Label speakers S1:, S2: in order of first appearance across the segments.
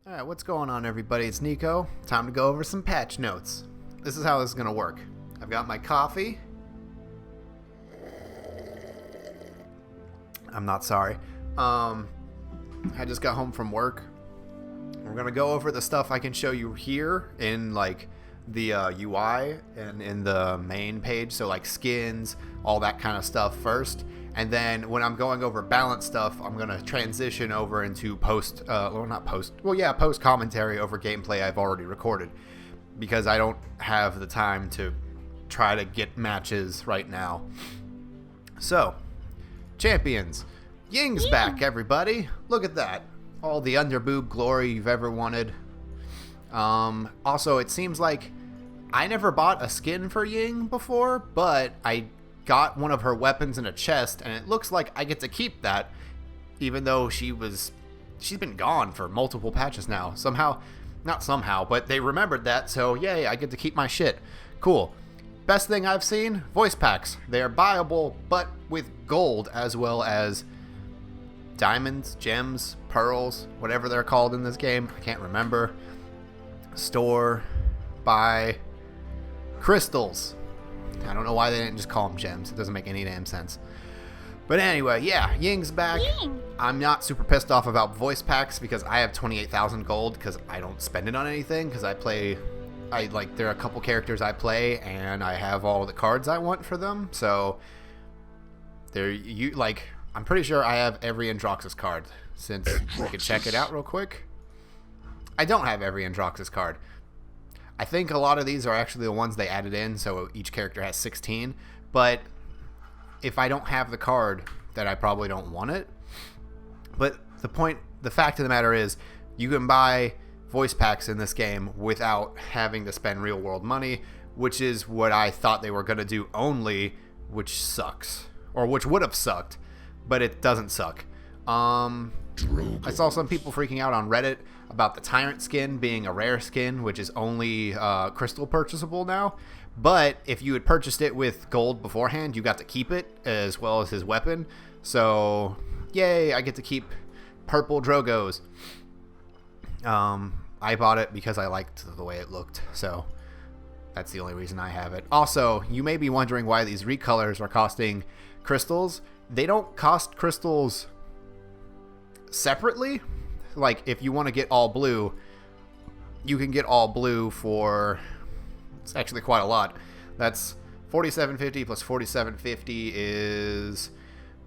S1: Alright, what's going on, everybody? It's Nico. Time to go over some patch notes. This is how this is going to work. I've got my coffee. I'm not sorry. I just got home from work. We're going to go over the stuff I can show you here in like the UI and in the main page. So like skins, all that kind of stuff first. And then when I'm going over balance stuff, I'm going to transition over into post commentary over gameplay I've already recorded. Because I don't have the time to try to get matches right now. So, champions. Ying's back, everybody. Look at that. All the underboob glory you've ever wanted. Also, it seems like I never bought a skin for Ying before, but I got one of her weapons in a chest, and it looks like I get to keep that, even though she's been gone for multiple patches now. Not somehow, but they remembered that, so yay, I get to keep my shit. Cool. Best thing I've seen, voice packs. They are buyable, but with gold, as well as diamonds, gems, pearls, whatever they're called in this game. I can't remember. Store, buy, crystals. I don't know why they didn't just call them gems. It doesn't make any damn sense. But anyway, yeah, Ying's back.
S2: Ying.
S1: I'm not super pissed off about voice packs because I have 28,000 gold because I don't spend it on anything because there are a couple characters I play and I have all the cards I want for them. So I'm pretty sure I have every Androxus card since we could check it out real quick. I don't have every Androxus card. I think a lot of these are actually the ones they added in, so each character has 16. But if I don't have the card, then I probably don't want it. But the fact of the matter is, you can buy voice packs in this game without having to spend real world money, which is what I thought they were going to do only, which sucks. Or which would have sucked, but it doesn't suck. I saw some people freaking out on Reddit about the Tyrant skin being a rare skin, which is only crystal purchasable now. But if you had purchased it with gold beforehand, you got to keep it as well as his weapon. So, yay, I get to keep purple Drogos. I bought it because I liked the way it looked, so that's the only reason I have it. Also, you may be wondering why these recolors are costing crystals. They don't cost crystals separately. Like, if you want to get all blue, you can get all blue for, it's actually quite a lot. That's 4750 plus 4750 is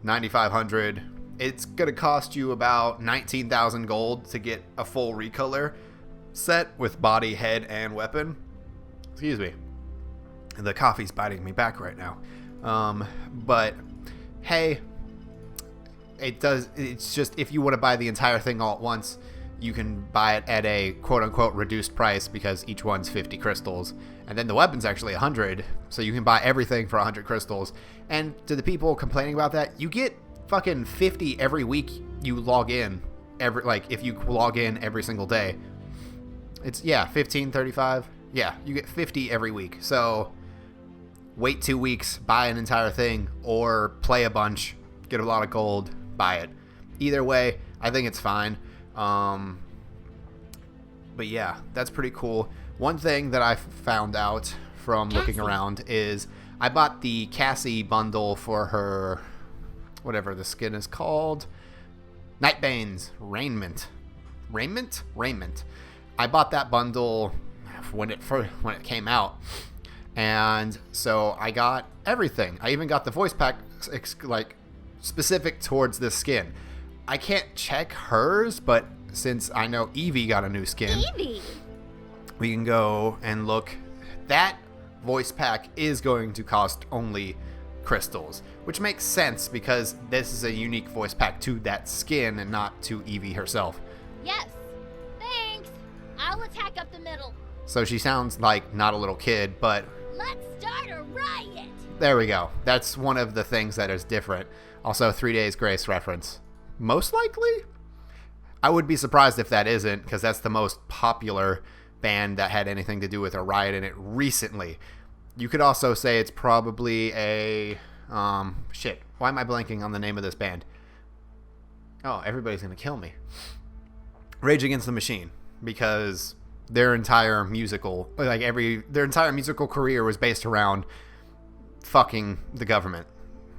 S1: 9500. It's going to cost you about 19,000 gold to get a full recolor set with body, head, and weapon. Excuse me. The coffee's biting me back right now. But hey, it's just, if you want to buy the entire thing all at once, you can buy it at a quote-unquote reduced price because each one's 50 crystals. And then the weapon's actually 100, so you can buy everything for 100 crystals. And to the people complaining about that, you get fucking 50 every week you log in. If you log in every single day. It's, 15, 35. Yeah, you get 50 every week. So wait 2 weeks, buy an entire thing, or play a bunch, get a lot of gold, buy it. Either way, I think it's fine. But yeah, that's pretty cool. One thing that I found out from looking around is I bought the Cassie bundle for her, whatever the skin is called, Nightbane's Raiment. I bought that bundle when it came out, and so I got everything. I even got the voice pack specific towards this skin. I can't check hers, but since I know Evie got a new skin, we can go and look. That voice pack is going to cost only crystals, which makes sense because this is a unique voice pack to that skin and not to Evie herself.
S2: Yes. Thanks. I'll attack up the middle.
S1: So she sounds like not a little kid, but
S2: Let's start a riot.
S1: there we go. That's one of the things that is different. Also, 3 Days Grace reference. Most likely? I would be surprised if that isn't, because that's the most popular band that had anything to do with a riot in it recently. You could also say it's probably a... shit. Why am I blanking on the name of this band? Oh, everybody's going to kill me. Rage Against the Machine. because their entire musical career was based around fucking the government.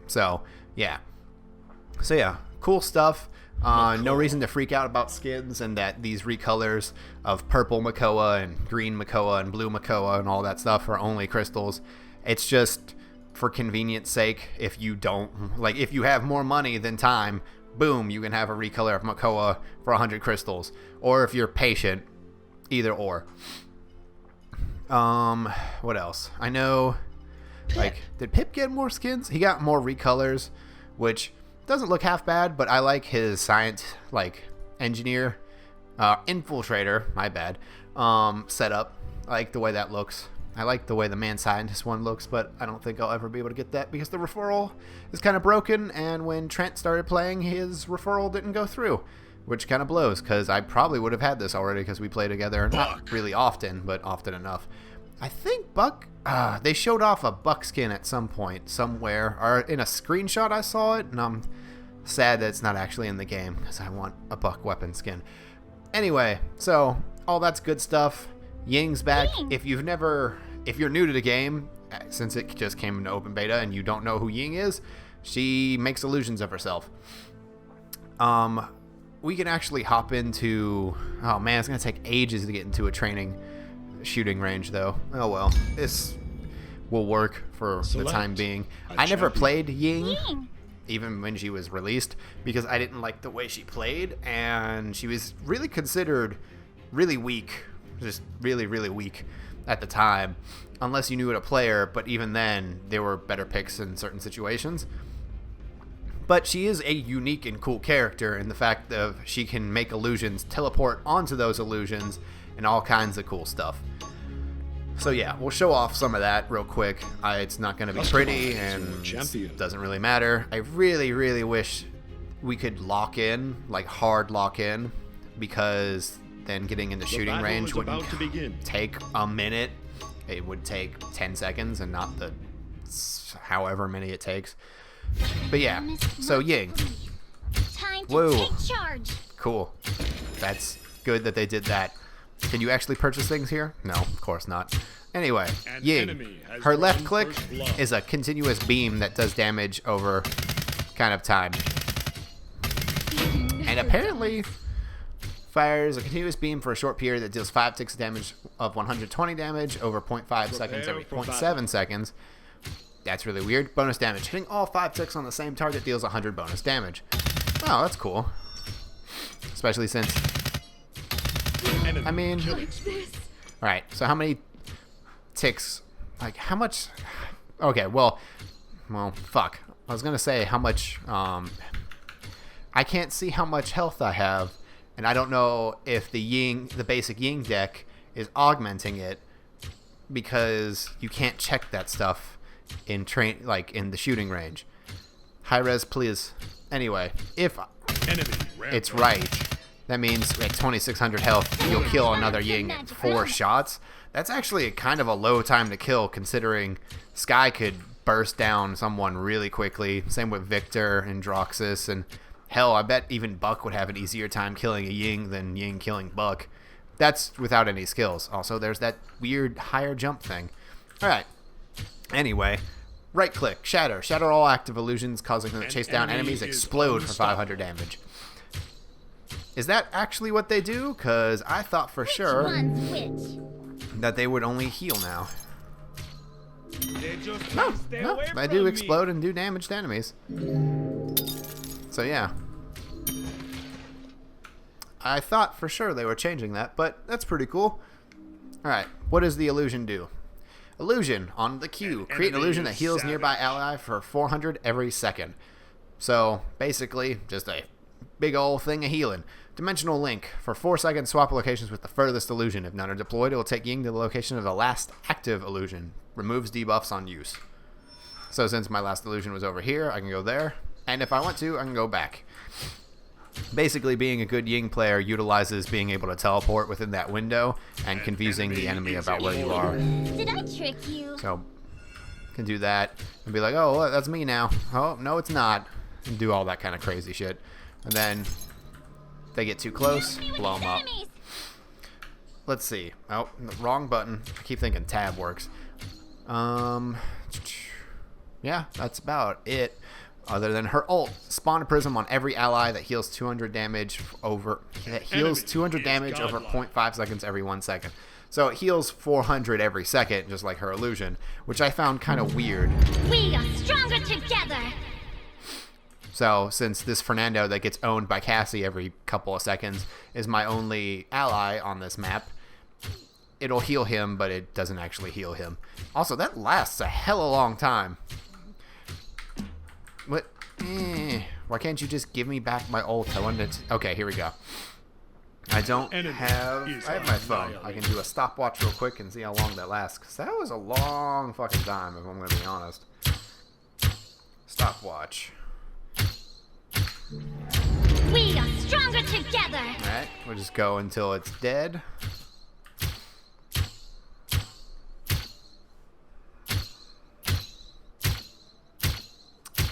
S1: So yeah, cool stuff. No reason to freak out about skins and that these recolors of purple Makoa and green Makoa and blue Makoa and all that stuff are only crystals. It's just for convenience sake. If you have more money than time, boom, you can have a recolor of Makoa for 100 crystals. Or if you're patient, either or. What else? I know, did Pip get more skins? He got more recolors, which doesn't look half bad, but I like his engineer, infiltrator, my bad, setup. I like the way that looks. I like the way the man scientist one looks, but I don't think I'll ever be able to get that because the referral is kind of broken, and when Trent started playing, his referral didn't go through, which kind of blows, because I probably would have had this already because we play together, not really often, but often enough. I think Buck, they showed off a Buck skin at some point, somewhere, or in a screenshot I saw it, and I'm sad that it's not actually in the game, because I want a Buck weapon skin. Anyway, so, all that's good stuff. Ying's back. If you're new to the game, since it just came into open beta and you don't know who Ying is, she makes illusions of herself. We can actually hop into... Oh man, it's going to take ages to get into a shooting range though. Oh well, this will work for the time being. I never played Ying, even when she was released, because I didn't like the way she played, and she was really considered really weak. Just really, really weak at the time, unless you knew how to play her, but even then, there were better picks in certain situations. But she is a unique and cool character in the fact that she can make illusions, teleport onto those illusions, and all kinds of cool stuff. So yeah, we'll show off some of that real quick. It's not going to be pretty, and it doesn't really matter. I really, really wish we could lock in, hard lock in, because then getting into shooting range wouldn't take a minute. It would take 10 seconds and not the however many it takes. But yeah, so Ying. Whoa. Cool. That's good that they did that. Can you actually purchase things here? No, of course not. Anyway, Ying. Her left click is a continuous beam that does damage over kind of time. And apparently fires a continuous beam for a short period that deals 5 ticks of damage of 120 damage over 0.5 seconds every 0.7 seconds. That's really weird. Bonus damage. Hitting all 5 ticks on the same target deals 100 bonus damage. Oh, that's cool. Especially since... I mean... Alright, so how many ticks... how much... Okay, well, fuck. I was gonna say how much... I can't see how much health I have, and I don't know if the basic Ying deck is augmenting it, because you can't check that stuff in in the shooting range. Hi-rez, please. Anyway, if it's right, that means at 2600 health, you'll kill another Ying in 4 shots. That's actually kind of a low time to kill, considering Sky could burst down someone really quickly. Same with Viktor and Droxus, and hell, I bet even Buck would have an easier time killing a Ying than Ying killing Buck. That's without any skills. Also, there's that weird higher jump thing. Alright. Anyway, right click, shatter. Shatter all active illusions, causing them to chase down enemies, explode for 500 damage. Is that actually what they do? Because I thought for sure that they would only heal now. No, they do explode and do damage to enemies. So yeah. I thought for sure they were changing that, but that's pretty cool. Alright, what does the illusion do? Illusion on the Q. Create an illusion that heals nearby ally for 400 every second. So, basically, just a big old thing of healing. Dimensional link. For 4 seconds, swap locations with the furthest illusion. If none are deployed, it will take Ying to the location of the last active illusion. Removes debuffs on use. So, since my last illusion was over here, I can go there. And if I want to, I can go back. Basically, being a good Ying player utilizes being able to teleport within that window and confusing the enemy about where you are.
S2: Did I trick you?
S1: So, can do that and be like, oh, that's me now. Oh, no, it's not. And do all that kind of crazy shit. And then they get too close, blow them up. let's see. Oh, wrong button. I keep thinking tab works. Yeah, that's about it. Other than her ult, spawn a prism on every ally that heals 200 damage over 0.5 seconds every 1 second. So it heals 400 every second, just like her illusion, which I found kind of weird.
S2: We are stronger together.
S1: So since this Fernando that gets owned by Cassie every couple of seconds is my only ally on this map, it'll heal him, but it doesn't actually heal him. Also, that lasts a hella long time. What? Why can't you just give me back my ult? I wanted to... Okay, here we go. I have my phone. I can do a stopwatch real quick and see how long that lasts. Because that was a long fucking time, if I'm going to be honest. Stopwatch.
S2: We are stronger together.
S1: Alright, we'll just go until it's dead.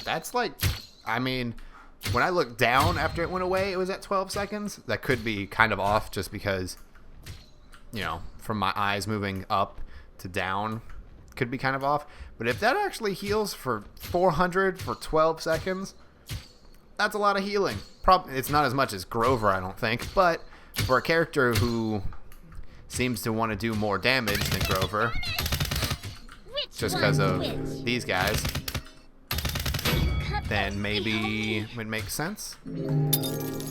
S1: That's like, I mean, when I looked down after it went away, it was at 12 seconds. That could be kind of off just because, you know, from my eyes moving up to down could be kind of off. But if that actually heals for 400 for 12 seconds, that's a lot of healing. It's not as much as Grover, I don't think, but for a character who seems to want to do more damage than Grover, just because of these guys, then maybe it would make sense.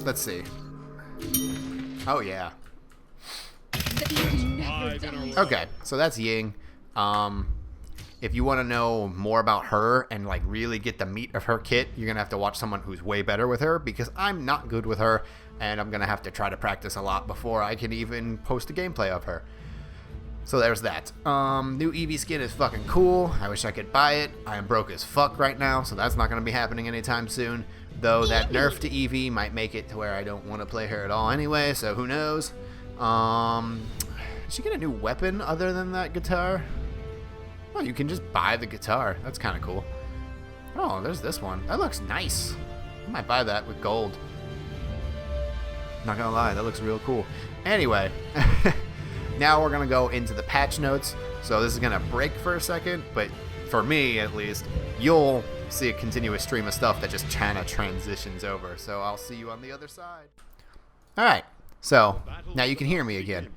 S1: Let's see. Oh, yeah. Okay, so that's Ying. If you want to know more about her and like really get the meat of her kit, you're going to have to watch someone who's way better with her, because I'm not good with her, and I'm going to have to try to practice a lot before I can even post a gameplay of her. So there's that. New Eevee skin is fucking cool. I wish I could buy it. I am broke as fuck right now, so that's not going to be happening anytime soon. Though that nerf to Eevee might make it to where I don't want to play her at all anyway, so who knows. Did she get a new weapon other than that guitar? Oh, you can just buy the guitar. That's kind of cool. Oh, there's this one. That looks nice. I might buy that with gold. Not gonna lie, that looks real cool. Anyway. Now we're going to go into the patch notes. So this is going to break for a second, but for me at least, you'll see a continuous stream of stuff that just kind of transitions over. So I'll see you on the other side. Alright, so now you can hear me again.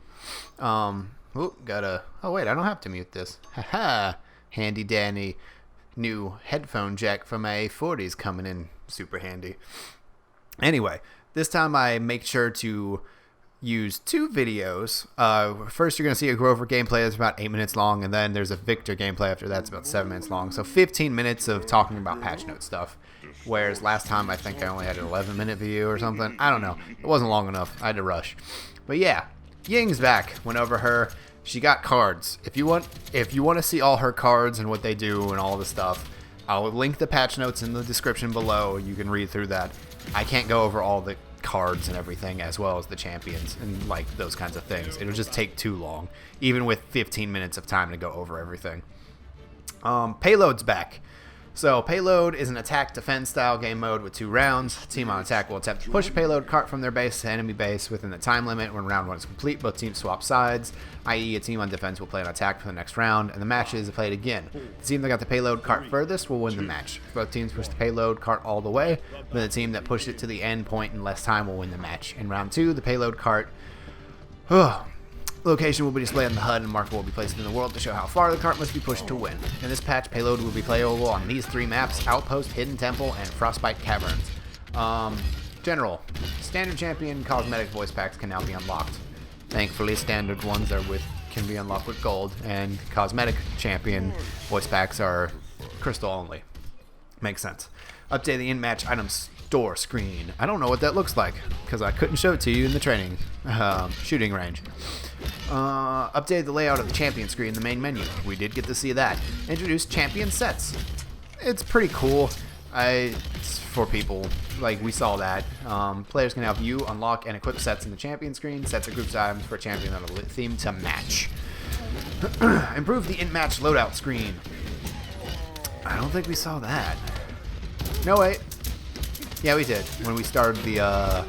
S1: Oh wait, I don't have to mute this. Haha, handy dandy new headphone jack for my A40's coming in super handy. Anyway, this time I make sure to use 2 videos. First, you're going to see a Grover gameplay that's about 8 minutes long, and then there's a Viktor gameplay after that's about 7 minutes long. So 15 minutes of talking about patch note stuff, whereas last time I think I only had an 11-minute video or something. I don't know. It wasn't long enough. I had to rush. But yeah, Ying's back. Went over her. She got cards. If you want to see all her cards and what they do and all the stuff, I'll link the patch notes in the description below. You can read through that. I can't go over all the cards and everything as well as the champions and like those kinds of things. It'll just take too long, even with 15 minutes of time to go over everything. Payload's back. So Payload is an attack defense style game mode with 2 rounds. Team on attack will attempt to push a payload cart from their base to enemy base within the time limit. When round 1 is complete, both teams swap sides, i.e. a team on defense will play an attack for the next round, and the match is played again. The team that got the payload cart furthest will win the match. If both teams push the payload cart all the way, then the team that pushed it to the end point in less time will win the match. In round 2, the payload cart location will be displayed on the HUD, and a marker will be placed in the world to show how far the cart must be pushed to win. In this patch, Payload will be playable on these 3 maps: Outpost, Hidden Temple, and Frostbite Caverns. General. Standard Champion cosmetic voice packs can now be unlocked. Thankfully, standard ones can be unlocked with gold, and cosmetic champion voice packs are crystal only. Makes sense. Update the in-match items store screen. I don't know what that looks like because I couldn't show it to you in the training shooting range. Updated the layout of the champion screen in the main menu. We did get to see that. Introduced champion sets. It's pretty cool. It's for people, like we saw that. Players can now view, unlock, and equip sets in the champion screen. Sets are grouped items for a champion that are themed to match. Improve the in-match loadout screen. I don't think we saw that. No, wait. Yeah, we did. When we started the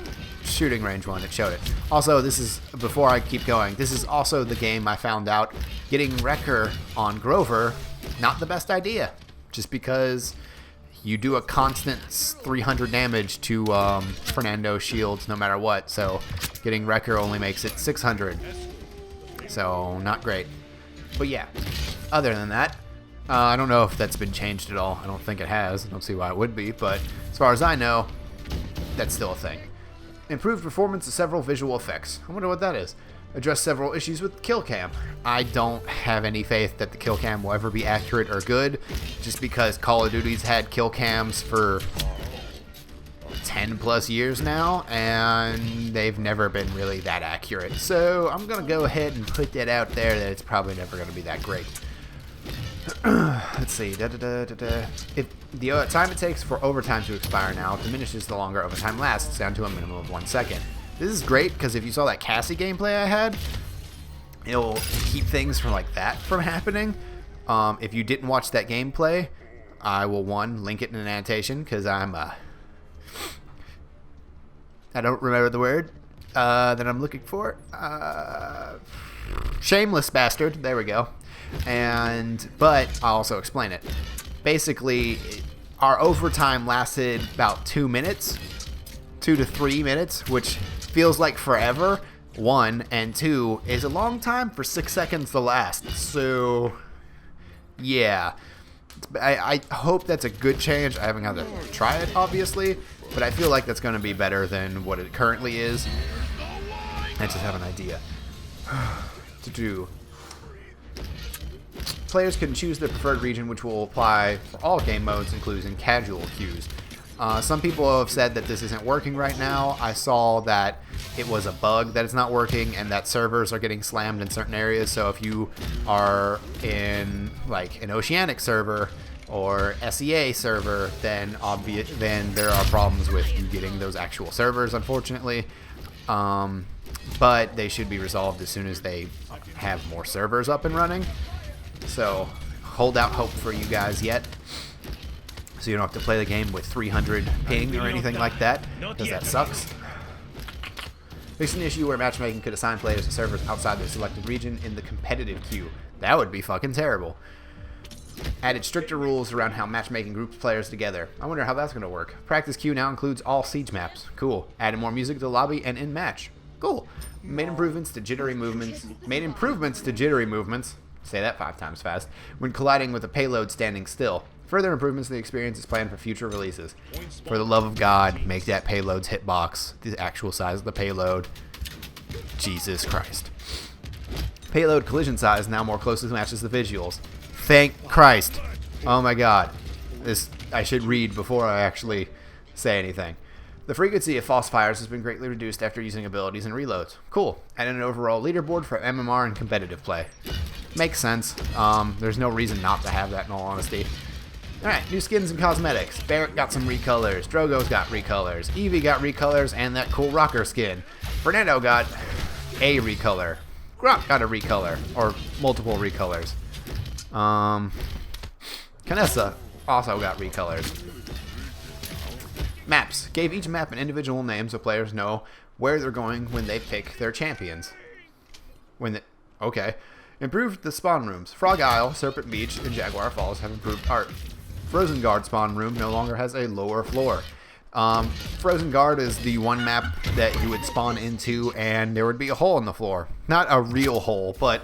S1: shooting range one. It showed it. Also, this is, before I keep going, this is also the game I found out getting Wrecker on Grover, not the best idea. Just because you do a constant 300 damage to Fernando's shields no matter what. So getting Wrecker only makes it 600. So not great. But yeah, other than that, I don't know if that's been changed at all. I don't think it has. I don't see why it would be. But as far as I know, that's still a thing. Improved performance of several visual effects. I wonder what that is. Address several issues with kill cam. I don't have any faith that the kill cam will ever be accurate or good, just because Call of Duty's had kill cams for 10 plus years now, and they've never been really that accurate. So I'm going to go ahead and put that out there that it's probably never going to be that great. Let's see. If the time it takes for overtime to expire now diminishes the longer overtime lasts, down to a minimum of 1 second. This is great because if you saw that Cassie gameplay I had, it'll keep things from like that from happening. If you didn't watch that gameplay, I will link it in an annotation because I don't remember the word that I'm looking for. Shameless bastard. There we go. But I'll also explain it. Basically, our overtime lasted about 2 minutes, 2 to 3 minutes, which feels like forever. 1 and 2 is a long time for 6 seconds to last. So, yeah. I hope that's a good change. I haven't got to try it, obviously, but I feel like that's going to be better than what it currently is. I just have an idea. To do. Players can choose their preferred region, which will apply for all game modes, including casual queues. Some people have said that this isn't working right now. I saw that it was a bug that it's not working and that servers are getting slammed in certain areas. So if you are in like an Oceanic server or SEA server, then there are problems with you getting those actual servers, unfortunately. But they should be resolved as soon as they have more servers up and running. So hold out hope for you guys yet. So you don't have to play the game with 300 ping or anything like that, because that sucks. Fix an issue where matchmaking could assign players to servers outside their selected region in the competitive queue. That would be fucking terrible. Added stricter rules around how matchmaking groups players together. I wonder how that's going to work. Practice queue now includes all siege maps. Cool. Added more music to the lobby and in match. Cool. Made improvements to jittery movements. Say that 5 times fast. When colliding with a payload standing still. Further improvements to the experience is planned for future releases. For the love of God, make that payload's hitbox the actual size of the payload. Jesus Christ. Payload collision size now more closely matches the visuals. Thank Christ. Oh my God. I should read before I actually say anything. The frequency of false fires has been greatly reduced after using abilities and reloads. Cool. And an overall leaderboard for MMR and competitive play. Makes sense. There's no reason not to have that, in all honesty. Alright, new skins and cosmetics. Barrett got some recolors. Drogo's got recolors. Evie got recolors and that cool rocker skin. Fernando got a recolor. Grok got a recolor. Or multiple recolors. Canessa also got recolors. Maps. Gave each map an individual name so players know where they're going when they pick their champions. Okay. Improved the spawn rooms. Frog Isle, Serpent Beach, and Jaguar Falls have improved art. Frozen Guard spawn room no longer has a lower floor. Frozen Guard is the one map that you would spawn into and there would be a hole in the floor. Not a real hole, but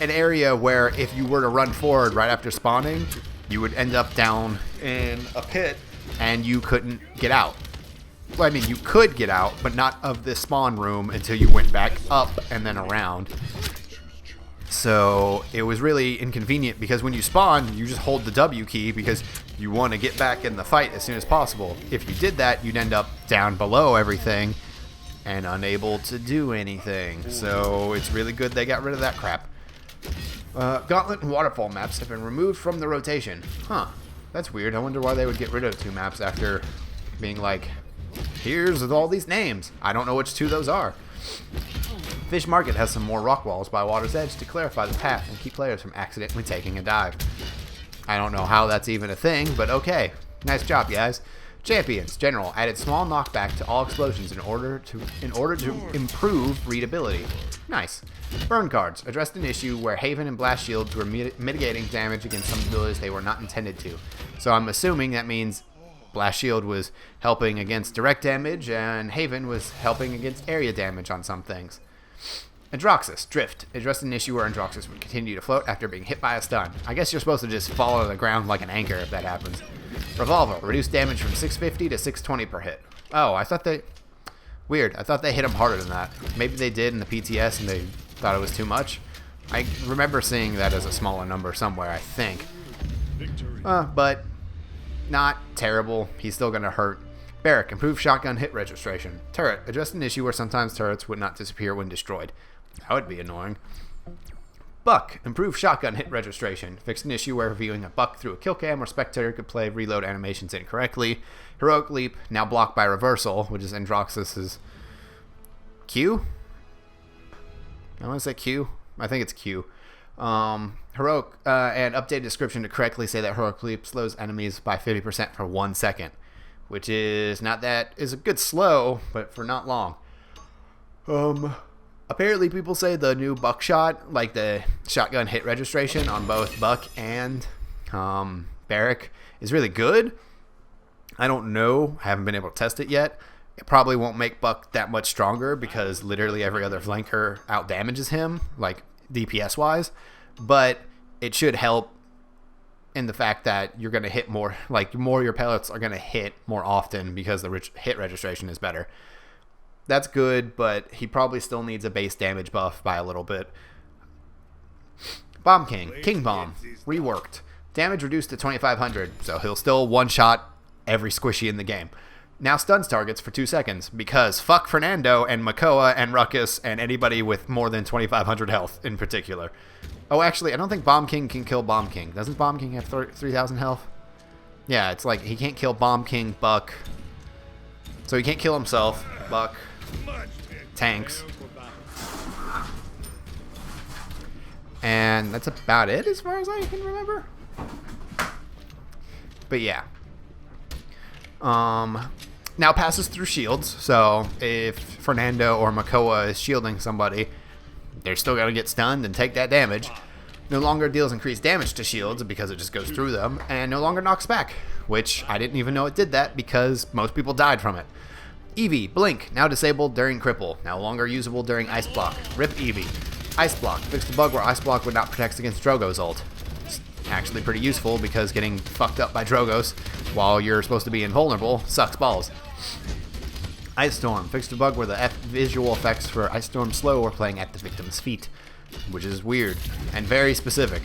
S1: an area where if you were to run forward right after spawning, you would end up down in a pit and you couldn't get out. Well, I mean, you could get out, but not of this spawn room until you went back up and then around. So it was really inconvenient because when you spawn, you just hold the W key because you want to get back in the fight as soon as possible. If you did that, you'd end up down below everything and unable to do anything. So it's really good they got rid of that crap. Gauntlet and Waterfall maps have been removed from the rotation. Huh. That's weird. I wonder why they would get rid of 2 maps after being like, here's all these names. I don't know which 2 those are. Fish Market has some more rock walls by water's edge to clarify the path and keep players from accidentally taking a dive. I don't know how that's even a thing, but okay. Nice job, guys. Champions. General added small knockback to all explosions in order to improve readability. Nice. Burn cards addressed an issue where Haven and Blast Shields were mitigating damage against some abilities they were not intended to. So I'm assuming that means Blast Shield was helping against direct damage and Haven was helping against area damage on some things. Androxus, Drift, addressed an issue where Androxus would continue to float after being hit by a stun. I guess you're supposed to just fall to the ground like an anchor if that happens. Revolver, reduced damage from 650 to 620 per hit. Oh, I thought they... Weird, I thought they hit him harder than that. Maybe they did in the PTS and they thought it was too much. I remember seeing that as a smaller number somewhere, I think. But not terrible. He's still going to hurt. Barrack, improved shotgun hit registration. Turret, addressed an issue where sometimes turrets would not disappear when destroyed. That would be annoying. Buck, improved shotgun hit registration. Fixed an issue where viewing a buck through a kill cam or spectator could play reload animations incorrectly. Heroic leap, now blocked by reversal, which is Androxus's Q? I want to say Q. I think it's Q. Heroic, and updated description to correctly say that heroic leap slows enemies by 50% for 1 second. Which is not that is a good slow, but for not long. Apparently people say the new buckshot, like the shotgun hit registration on both Buck and Barrack, is really good. I don't know. I haven't been able to test it yet. It probably won't make Buck that much stronger because literally every other flanker out damages him, like DPS wise. But it should help in the fact that you're going to hit more, like more of your pellets are going to hit more often because the hit registration is better. That's good, but he probably still needs a base damage buff by a little bit. Bomb King, King Bomb, reworked. Damage reduced to 2500, so he'll still one-shot every squishy in the game. Now stuns targets for 2 seconds, because fuck Fernando and Makoa and Ruckus and anybody with more than 2500 health in particular. Oh, actually, I don't think Bomb King can kill Bomb King. Doesn't Bomb King have 3000 health? Yeah, it's like he can't kill Bomb King, Buck. So he can't kill himself, Buck, tanks. And that's about it as far as I can remember. But yeah. Now passes through shields, so if Fernando or Makoa is shielding somebody, they're still going to get stunned and take that damage. No longer deals increased damage to shields because it just goes through them, and no longer knocks back, which I didn't even know it did that because most people died from it. Eevee, Blink, now disabled during Cripple, no longer usable during Ice Block. RIP Eevee. Ice Block, fixed the bug where Ice Block would not protect against Drogo's ult. It's actually pretty useful because getting fucked up by Drogos while you're supposed to be invulnerable sucks balls. Ice Storm, fixed a bug where the visual effects for Ice Storm slow were playing at the victim's feet, which is weird and very specific.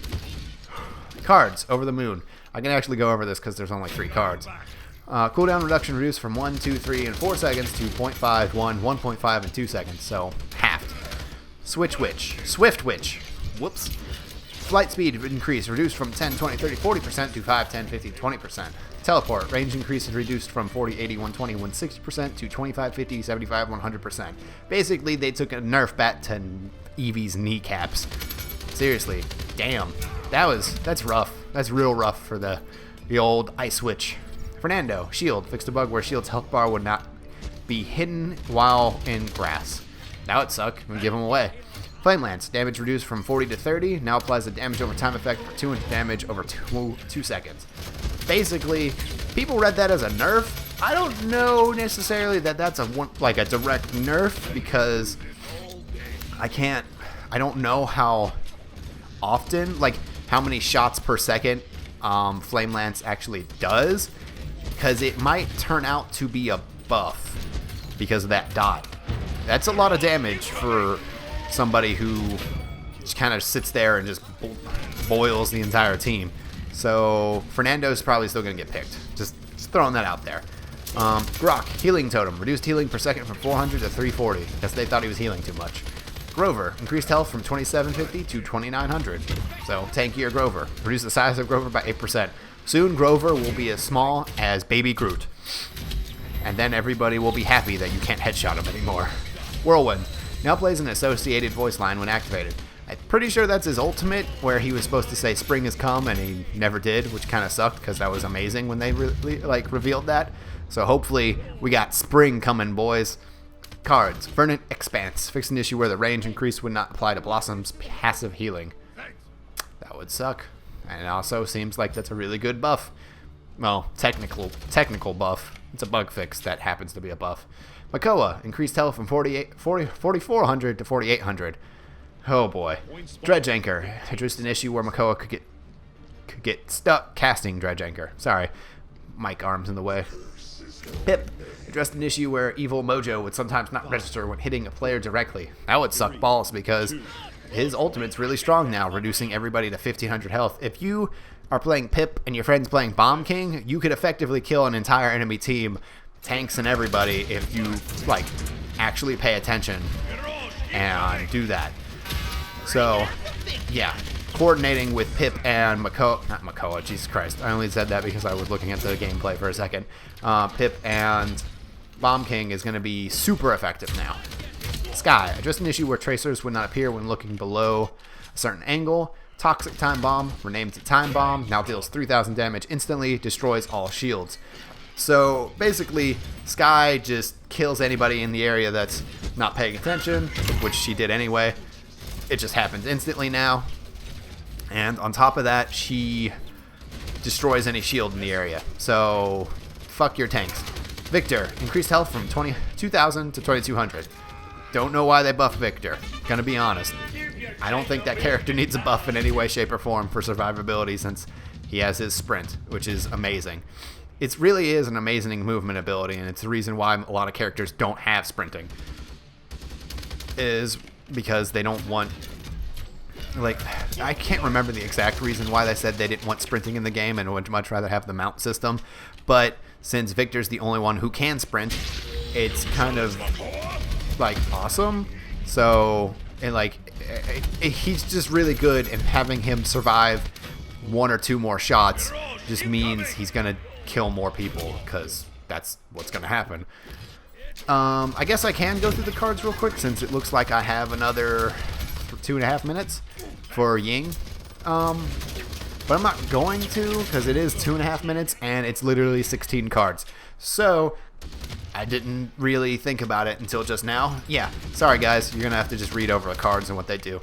S1: Cards, Over the Moon. I can actually go over this because there's only 3 cards. Cooldown reduction reduced from 1, 2, 3, and 4 seconds to 0.5, 1, 1.5, and 2 seconds, so halved. Switch Witch. Swift Witch. Whoops. Flight speed increase reduced from 10, 20, 30, 40% to 5, 10, 15, 20%. Teleport. Range increase is reduced from 40, 80, 120, 160% to 25, 50, 75, 100%. Basically, they took a nerf bat to Eevee's kneecaps. Seriously. Damn. That's rough. That's real rough for the old Ice Witch. Fernando. Shield. Fixed a bug where Shield's health bar would not be hidden while in grass. That would suck. I'm gonna give them away. Flame Lance. Damage reduced from 40 to 30. Now applies the damage over time effect for 200 damage over 2 seconds. Basically, people read that as a nerf. I don't know necessarily that that's a direct nerf because I don't know how often, like how many shots per second Flame Lance actually does, because it might turn out to be a buff because of that dot. That's a lot of damage for somebody who just kind of sits there and just boils the entire team. So Fernando's probably still going to get picked. Just throwing that out there. Grok, Healing Totem. Reduced healing per second from 400 to 340. Guess they thought he was healing too much. Grover. Increased health from 2750 to 2900. So tankier Grover. Reduced the size of Grover by 8%. Soon Grover will be as small as Baby Groot. And then everybody will be happy that you can't headshot him anymore. Whirlwind. Now plays an associated voice line when activated. I'm pretty sure that's his ultimate, where he was supposed to say spring has come, and he never did, which kind of sucked because that was amazing when they revealed that. So hopefully we got spring coming, boys. Cards. Verdant Expanse. Fix an issue where the range increase would not apply to Blossom's passive healing. That would suck. And it also seems like that's a really good buff. Well, technical buff. It's a bug fix that happens to be a buff. Makoa. Increased health from 4,400 to 4,800. Oh boy. Dredge Anchor. Addressed an issue where Makoa could get stuck casting Dredge Anchor. Sorry. Mic arms in the way. Pip. Addressed an issue where Evil Mojo would sometimes not register when hitting a player directly. That would suck balls because his ultimate's really strong now, reducing everybody to 1,500 health. If you are playing Pip and your friend's playing Bomb King, you could effectively kill an entire enemy team, tanks and everybody, if you actually pay attention and do that. So, yeah. Coordinating with Pip and not Makoa, Jesus Christ. I only said that because I was looking at the gameplay for a second. Pip and Bomb King is going to be super effective now. Sky. Addressed an issue where tracers would not appear when looking below a certain angle. Toxic Time Bomb. Renamed to Time Bomb. Now deals 3,000 damage instantly. Destroys all shields. So, basically, Sky just kills anybody in the area that's not paying attention, which she did anyway. It just happens instantly now. And on top of that, she destroys any shield in the area. So, fuck your tanks. Viktor. Increased health from 2,000 to 2,200. Don't know why they buffed Viktor. Gonna be honest. I don't think that character needs a buff in any way, shape, or form for survivability since he has his sprint, which is amazing. It really is an amazing movement ability, and it's the reason why a lot of characters don't have sprinting. Is because they don't want... I can't remember the exact reason why they said they didn't want sprinting in the game and would much rather have the mount system. But since Viktor's the only one who can sprint, it's kind of, awesome. So, he's just really good, and having him survive one or two more shots just means he's going to kill more people, because that's what's going to happen. I guess I can go through the cards real quick, since it looks like I have another 2.5 minutes for Ying. But I'm not going to, because it is 2.5 minutes and it's literally 16 cards. So I didn't really think about it until just now. Yeah, sorry guys, you're gonna have to just read over the cards and what they do.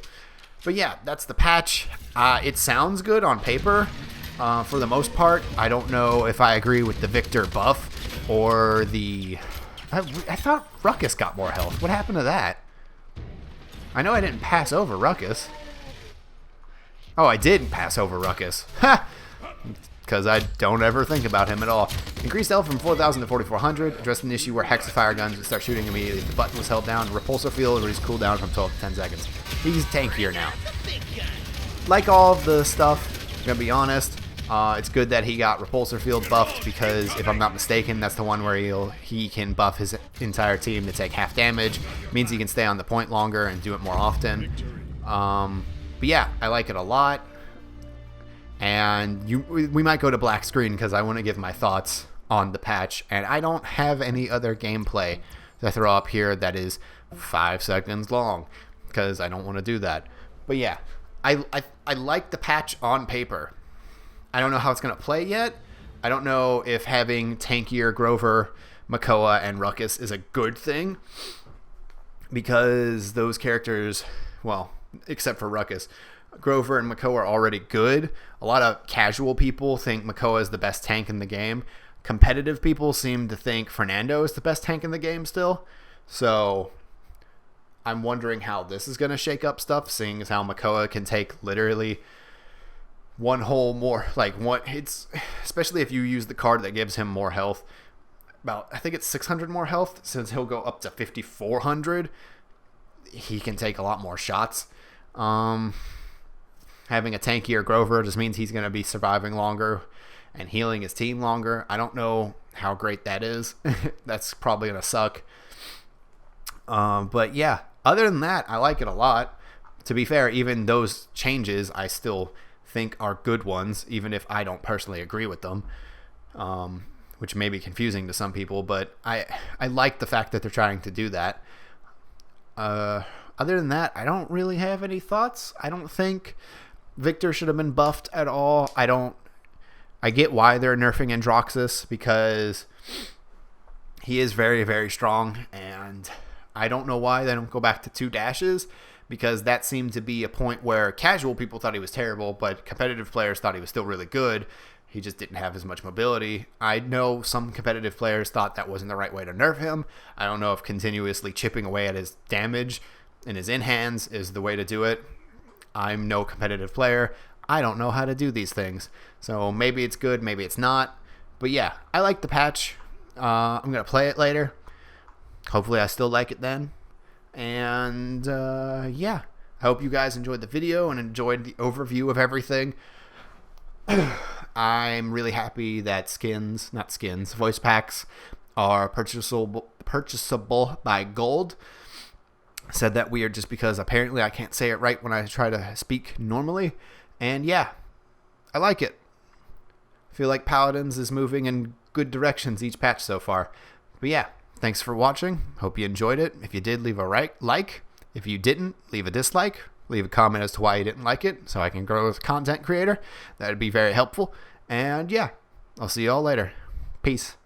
S1: But yeah, that's the patch. It sounds good on paper. For the most part, I don't know if I agree with the Viktor buff or the... I thought Ruckus got more health. What happened to that? I know I didn't pass over Ruckus. Oh, I did pass over Ruckus. Ha! Because I don't ever think about him at all. Increased health from 4,000 to 4,400. Addressed an issue where Hexafire guns would start shooting immediately if the button was held down. Repulsor field reduced cooldown from 12 to 10 seconds. He's tankier now. Like all of the stuff, I'm gonna be honest, it's good that he got Repulsor field buffed, because if I'm not mistaken, that's the one where he can buff his entire team to take half damage. Means he can stay on the point longer and do it more often. But yeah, I like it a lot. And we might go to black screen because I want to give my thoughts on the patch. And I don't have any other gameplay to throw up here that is 5 seconds long, because I don't want to do that. But yeah, I like the patch on paper. I don't know how it's going to play yet. I don't know if having tankier Grover, Makoa, and Ruckus is a good thing, because those characters, well, except for Ruckus, Grover and Makoa are already good. A lot of casual people think Makoa is the best tank in the game. Competitive people seem to think Fernando is the best tank in the game still. So I'm wondering how this is going to shake up stuff, seeing as how Makoa can take literally one whole more, especially if you use the card that gives him more health. I think it's 600 more health, since he'll go up to 5,400. He can take a lot more shots. Having a tankier Grover just means he's going to be surviving longer and healing his team longer. I don't know how great that is. That's probably going to suck. But yeah, other than that, I like it a lot. To be fair, even those changes I still think are good ones, even if I don't personally agree with them, which may be confusing to some people, but I like the fact that they're trying to do that. other than that, I don't really have any thoughts. I don't think Viktor should have been buffed at all. I get why they're nerfing Androxus because he is very, very strong, and I don't know why they don't go back to 2 dashes, because that seemed to be a point where casual people thought he was terrible, but competitive players thought he was still really good. He just didn't have as much mobility. I know some competitive players thought that wasn't the right way to nerf him. I don't know if continuously chipping away at his damage and his in-hands is the way to do it. I'm no competitive player. I don't know how to do these things. So maybe it's good, maybe it's not. But yeah, I like the patch. I'm going to play it later. Hopefully I still like it then. And yeah, I hope you guys enjoyed the video and enjoyed the overview of everything. I'm really happy that voice packs are purchasable by gold. I said that weird just because apparently I can't say it right when I try to speak normally. And yeah, I like it. I feel like Paladins is moving in good directions each patch so far. But yeah, thanks for watching. Hope you enjoyed it. If you did, leave a like. If you didn't, leave a dislike. Leave a comment as to why you didn't like it so I can grow as a content creator. That would be very helpful. And yeah, I'll see you all later. Peace.